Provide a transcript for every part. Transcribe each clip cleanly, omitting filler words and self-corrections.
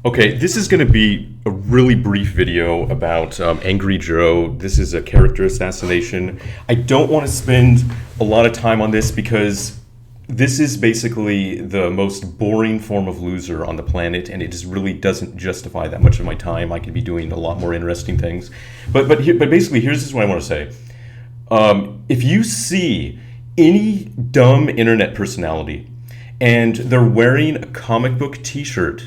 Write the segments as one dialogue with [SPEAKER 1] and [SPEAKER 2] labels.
[SPEAKER 1] Okay, this is going to be a really brief video about Angry Joe. This is a character assassination. I don't want to spend a lot of time on this because this is basically the most boring form of loser on the planet, and it just really doesn't justify that much of my time. I could be doing a lot more interesting things. But basically, here's just what I want to say. If you see any dumb internet personality and they're wearing a comic book t-shirt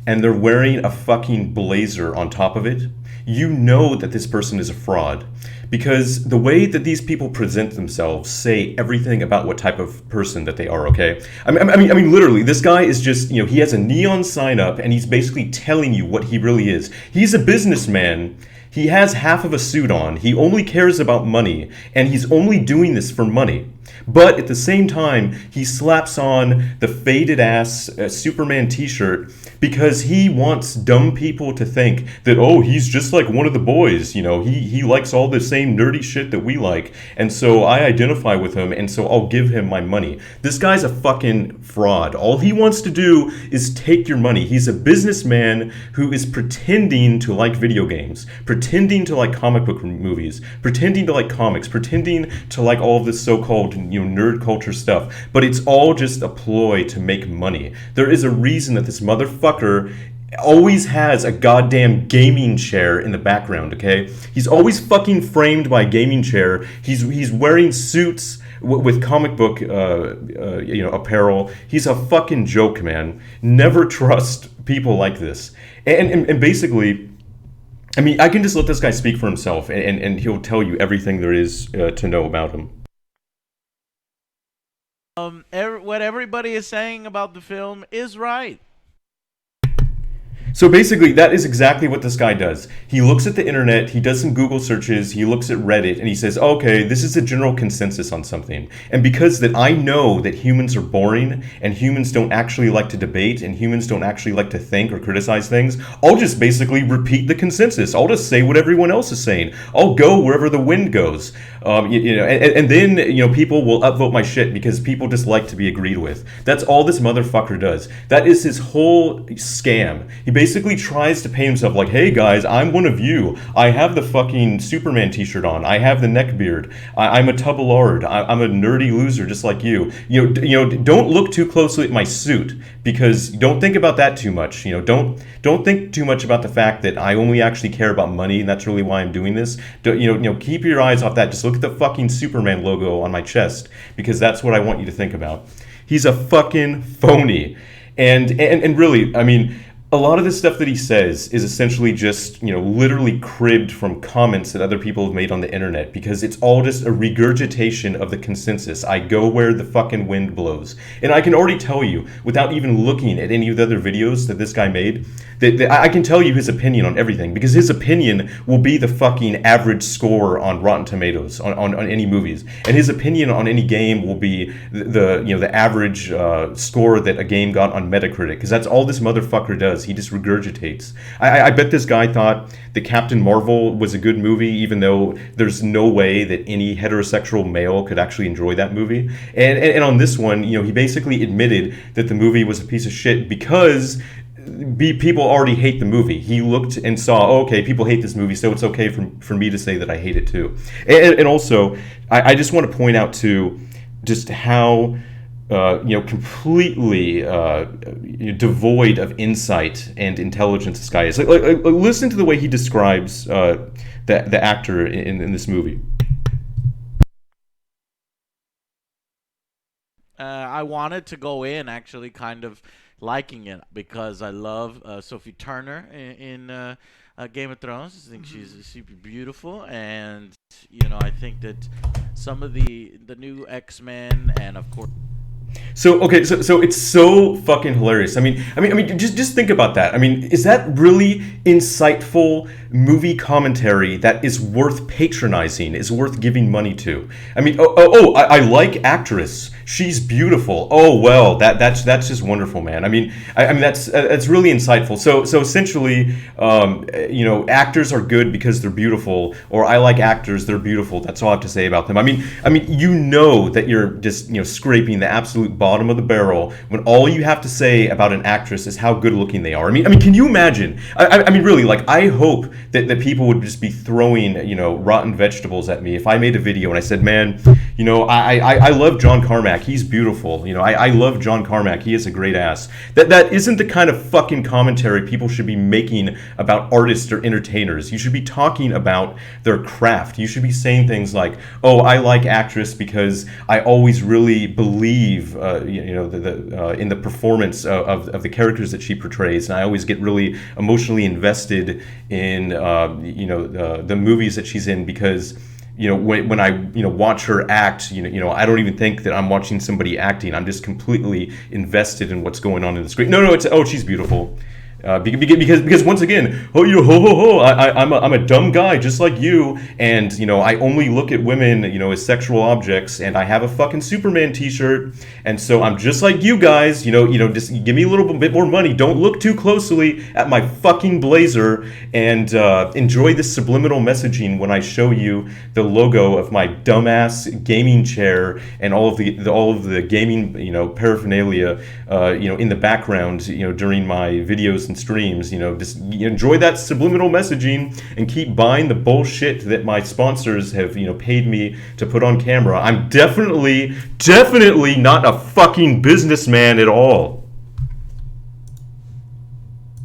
[SPEAKER 1] and they're wearing a fucking blazer on top of it, you know that this person is a fraud. Because the way that these people present themselves say everything about what type of person that they are, okay? I mean, literally, this guy is just, he has a neon sign up and he's basically telling you what he really is. He's a businessman. He has half of a suit on. He only cares about money, and he's only doing this for money. But at the same time, he slaps on the faded ass Superman t-shirt because he wants dumb people to think that, oh, he's just like one of the boys, he likes all the same nerdy shit that we like, and so I identify with him, and so I'll give him my money. This guy's a fucking fraud. All he wants to do is take your money. He's a businessman who is pretending to like video games, pretending to like comic book movies, pretending to like comics, pretending to like all of this so-called nerd culture stuff, but it's all just a ploy to make money. There is a reason that this motherfucker always has a goddamn gaming chair in the background, okay? He's always fucking framed by a gaming chair. He's wearing suits with comic book apparel. He's a fucking joke, man. Never trust people like this. And basically, I mean, I can just let this guy speak for himself, and he'll tell you everything there is to know about him.
[SPEAKER 2] What everybody is saying about the film is right.
[SPEAKER 1] So basically, that is exactly what this guy does. He looks at the internet, he does some Google searches, he looks at Reddit, and he says, okay, this is a general consensus on something. And because that I know that humans are boring, and humans don't actually like to debate, and humans don't actually like to think or criticize things, I'll just basically repeat the consensus. I'll just say what everyone else is saying. I'll go wherever the wind goes. And then, people will upvote my shit because people just like to be agreed with. That's all this motherfucker does. That is his whole scam. He basically tries to paint himself like, hey guys, I'm one of you. I have the fucking Superman t-shirt on. I have the neck beard. I'm a tubbalard. I'm a nerdy loser just like you. Don't look too closely at my suit because don't think about that too much. Don't think too much about the fact that I only actually care about money and that's really why I'm doing this. Keep your eyes off that. Just look at the fucking Superman logo on my chest because that's what I want you to think about. He's a fucking phony. And really, I mean, a lot of the stuff that he says is essentially just, literally cribbed from comments that other people have made on the internet because it's all just a regurgitation of the consensus. I go where the fucking wind blows. And I can already tell you, without even looking at any of the other videos that this guy made, that I can tell you his opinion on everything because his opinion will be the fucking average score on Rotten Tomatoes on any movies, and his opinion on any game will be the average score that a game got on Metacritic because that's all this motherfucker does. He just regurgitates. I bet this guy thought that Captain Marvel was a good movie, even though there's no way that any heterosexual male could actually enjoy that movie. And on this one, he basically admitted that the movie was a piece of shit because people already hate the movie. He looked and saw, oh, okay, people hate this movie, so it's okay for me to say that I hate it too. And also, I just want to point out too, just how completely devoid of insight and intelligence this guy is. Like listen to the way he describes the actor in this movie.
[SPEAKER 2] I wanted to go in actually kind of liking it because I love Sophie Turner in Game of Thrones. I think she's super beautiful, and I think that some of the new X-Men and of course.
[SPEAKER 1] So it's so fucking hilarious. I mean, just think about that. I mean, is that really insightful movie commentary that is worth patronizing, is worth giving money to? I mean, I like actress. She's beautiful. Oh well, that's just wonderful, man. I mean that's really insightful. So essentially, actors are good because they're beautiful, or I like actors, they're beautiful. That's all I have to say about them. I mean, that you're just scraping the absolute absolute bottom of the barrel when all you have to say about an actress is how good looking they are. I mean, can you imagine? I mean, really, like, I hope that people would just be throwing, rotten vegetables at me if I made a video and I said, man, I love John Carmack. He's beautiful. I love John Carmack. He has a great ass. That isn't the kind of fucking commentary people should be making about artists or entertainers. You should be talking about their craft. You should be saying things like, oh, I like actress because I always really believe, in the performance of the characters that she portrays, and I always get really emotionally invested in, the movies that she's in because, when I watch her act, I don't even think that I'm watching somebody acting. I'm just completely invested in what's going on in the screen. No, it's she's beautiful. Because once again, I'm a dumb guy just like you, and I only look at women as sexual objects, and I have a fucking Superman T-shirt, and so I'm just like you guys, just give me a little bit more money. Don't look too closely at my fucking blazer, and enjoy the subliminal messaging when I show you the logo of my dumbass gaming chair and all of the gaming paraphernalia in the background during my videos and streams. Just enjoy that subliminal messaging and keep buying the bullshit that my sponsors have paid me to put on camera. I'm definitely not a fucking businessman at all.